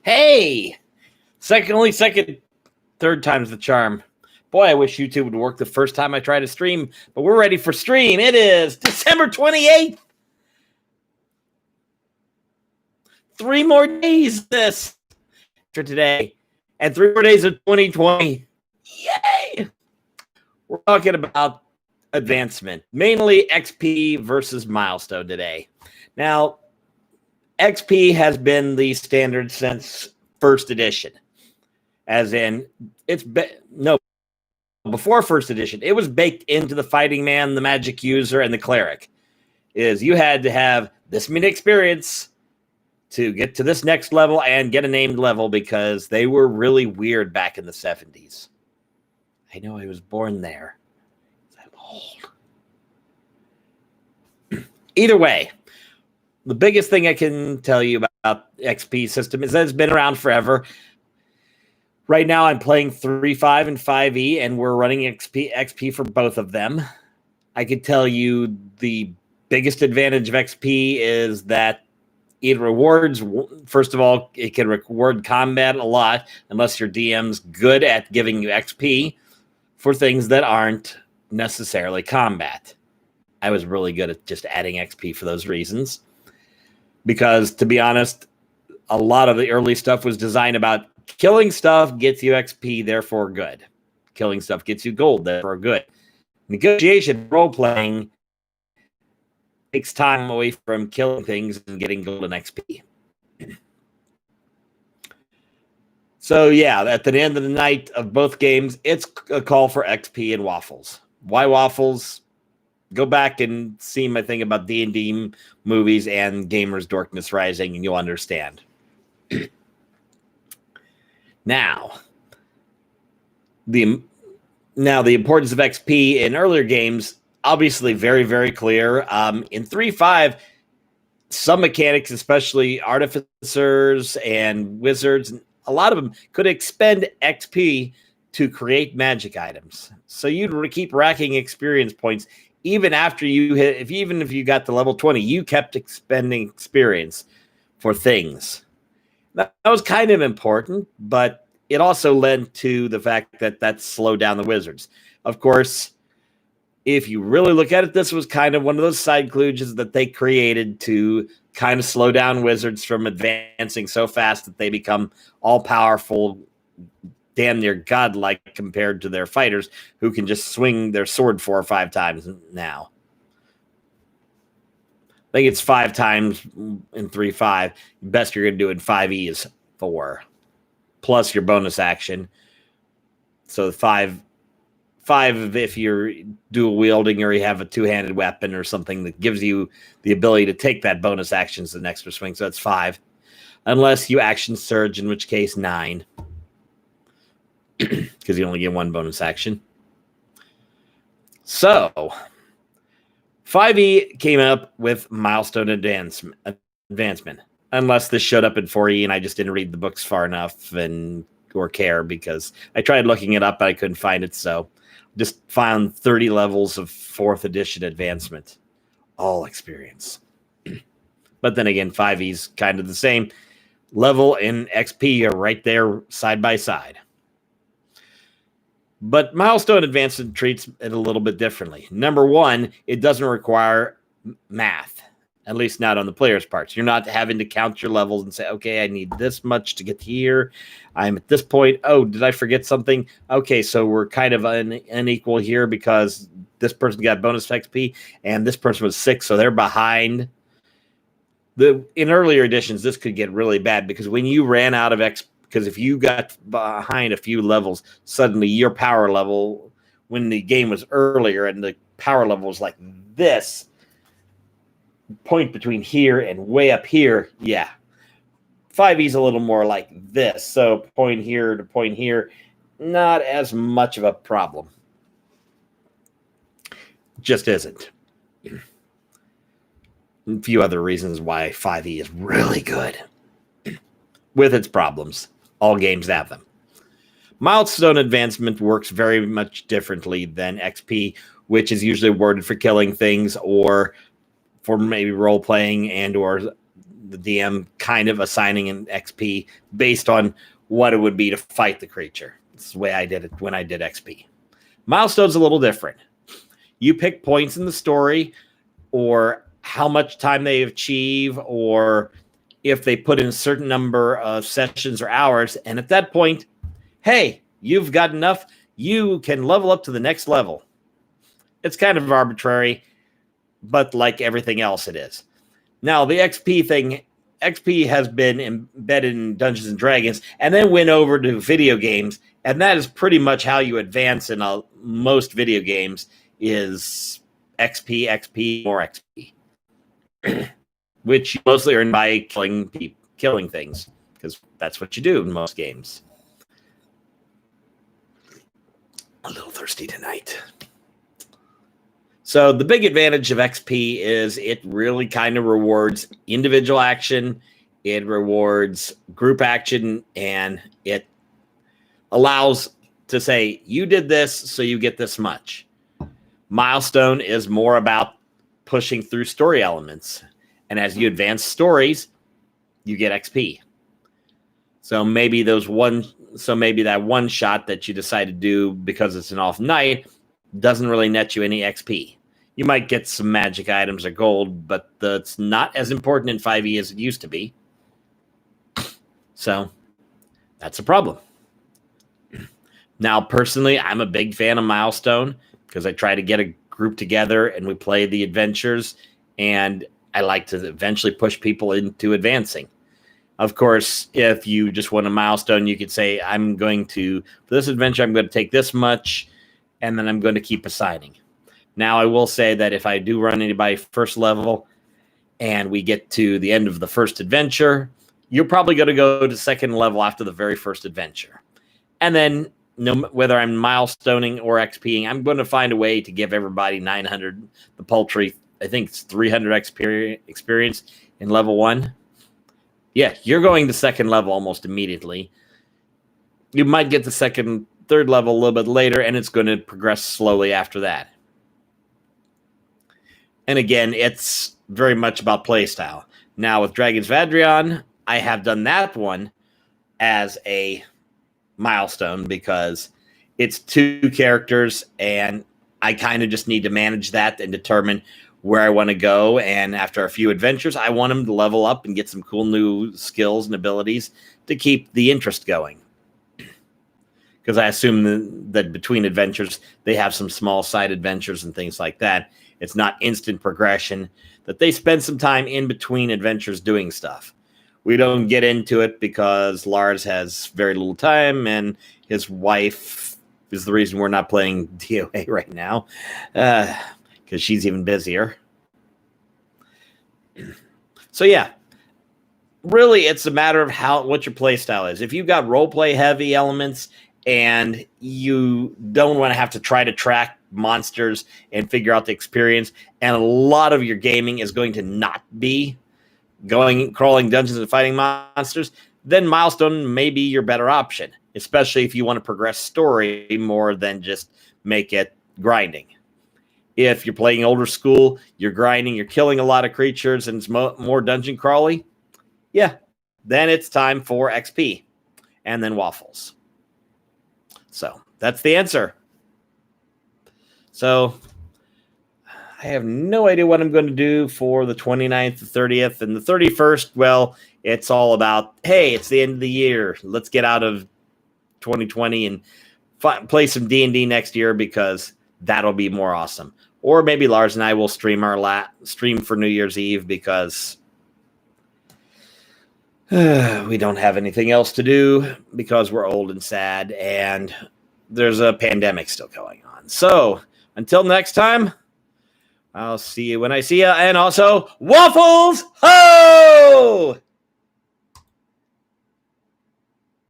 Hey, third time's the charm. Boy, I wish YouTube would work the first time I try to stream, but we're ready for stream. It is December 28th. 3 more days this for today, and 3 more days of 2020. Yay! We're talking about advancement, mainly XP versus Milestone today. Now, XP has been the standard since first edition, as in before first edition, it was baked into the fighting man, the magic user, and the cleric. Is you had to have this many experience to get to this next level and get a named level because they were really weird back in the 70s. I know I was born there. I'm old. Either way, the biggest thing I can tell you about the XP system is that it's been around forever. Right now, I'm playing 3.5 and 5e, and we're running XP for both of them. I could tell you the biggest advantage of XP is that it rewards, first of all, it can reward combat a lot, unless your DM's good at giving you XP for things that aren't necessarily combat. I was really good at just adding XP for those reasons. Because, to be honest, a lot of the early stuff was designed about killing stuff gets you XP, therefore good. Killing stuff gets you gold, therefore good. Negotiation, role-playing, takes time away from killing things and getting gold and XP. So, yeah, at the end of the night of both games, it's a call for XP and Waffles. Why Waffles? Go back and see my thing about D&D movies and Gamers Darkness Rising, and you'll understand. Now, the importance of XP in earlier games, obviously very, very clear. In 3.5, some mechanics, especially artificers and wizards, a lot of them could expend XP to create magic items. So you'd keep racking experience points. Even after you hit, even if you got to level 20, you kept expending experience for things. That was kind of important, but it also led to the fact that slowed down the wizards. Of course, if you really look at it, this was kind of one of those side kludges that they created to kind of slow down wizards from advancing so fast that they become all-powerful, damn near godlike compared to their fighters who can just swing their sword 4 or 5 times now. I think it's 5 times in 3.5. Best you're going to do in 5e is 4. Plus your bonus action. So 5 if you're dual wielding or you have a 2-handed weapon or something that gives you the ability to take that bonus action as an extra swing. So that's 5. Unless you action surge, in which case 9. Because you only get 1 bonus action. So, 5e came up with milestone advancement. Unless this showed up in 4e and I just didn't read the books far enough or care, because I tried looking it up, but I couldn't find it. So, just found 30 levels of 4th edition advancement. All experience. But then again, 5e's kind of the same. Level and XP are right there side by side. But Milestone Advancement treats it a little bit differently. Number one, it doesn't require math, at least not on the player's parts. You're not having to count your levels and say, okay, I need this much to get here. I'm at this point. Oh, did I forget something? Okay, so we're kind of unequal here because this person got bonus XP and this person was 6, so they're behind. In earlier editions, this could get really bad because when you ran out of XP, because if you got behind a few levels, suddenly your power level, when the game was earlier and the power level was like this, point between here and way up here, yeah. 5e's a little more like this, so point here to point here, not as much of a problem. Just isn't. A few other reasons why 5e is really good. With its problems. All games have them. Milestone advancement works very much differently than XP, which is usually awarded for killing things or for maybe role-playing and or the DM kind of assigning an XP based on what it would be to fight the creature. That's the way I did it when I did XP. Milestone's a little different. You pick points in the story, or how much time they achieve, or if they put in a certain number of sessions or hours. And at that point, hey, you've got enough. You can level up to the next level. It's kind of arbitrary, but like everything else, it is. Now, the XP thing, XP has been embedded in Dungeons and Dragons and then went over to video games. And that is pretty much how you advance in most video games is XP, XP, more XP, which you mostly earn by killing things, because that's what you do in most games. A little thirsty tonight. So the big advantage of XP is it really kind of rewards individual action, it rewards group action, and it allows to say, you did this, so you get this much. Milestone is more about pushing through story elements. And as you advance stories, you get XP. So maybe that one shot that you decide to do because it's an off night doesn't really net you any XP. You might get some magic items or gold, but that's not as important in 5e as it used to be. So that's a problem. Now, personally, I'm a big fan of Milestone because I try to get a group together and we play the adventures, and I like to eventually push people into advancing. Of course, if you just want a milestone, you could say, for this adventure, I'm going to take this much, and then I'm going to keep assigning. Now, I will say that if I do run anybody first level and we get to the end of the first adventure, you're probably going to go to second level after the very first adventure. And then whether I'm milestoning or XPing, I'm going to find a way to give everybody 900, the paltry, I think it's 300 experience in level 1. Yeah, you're going to second level almost immediately. You might get to third level a little bit later, and it's going to progress slowly after that. And again, it's very much about playstyle. Now, with Dragons of Adrian, I have done that one as a milestone because it's 2 characters, and I kind of just need to manage that and determine where I want to go. And after a few adventures, I want them to level up and get some cool new skills and abilities to keep the interest going. Because I assume that between adventures, they have some small side adventures and things like that. It's not instant progression, that they spend some time in between adventures doing stuff. We don't get into it because Lars has very little time, and his wife is the reason we're not playing DOA right now, because she's even busier. So yeah, really it's a matter of what your play style is. If you've got roleplay heavy elements and you don't want to have to try to track monsters and figure out the experience, and a lot of your gaming is going to not be crawling dungeons and fighting monsters, then Milestone may be your better option, especially if you want to progress story more than just make it grinding. If you're playing older school, you're grinding, you're killing a lot of creatures, and it's more dungeon crawly, yeah, then it's time for XP and then Waffles. So that's the answer. So I have no idea what I'm going to do for the 29th, the 30th, and the 31st. Well, it's all about, hey, it's the end of the year. Let's get out of 2020 and play some D&D next year, because that'll be more awesome. Or maybe Lars and I will stream for New Year's Eve, because we don't have anything else to do because we're old and sad, and there's a pandemic still going on. So until next time, I'll see you when I see you. And also, Waffles! Ho!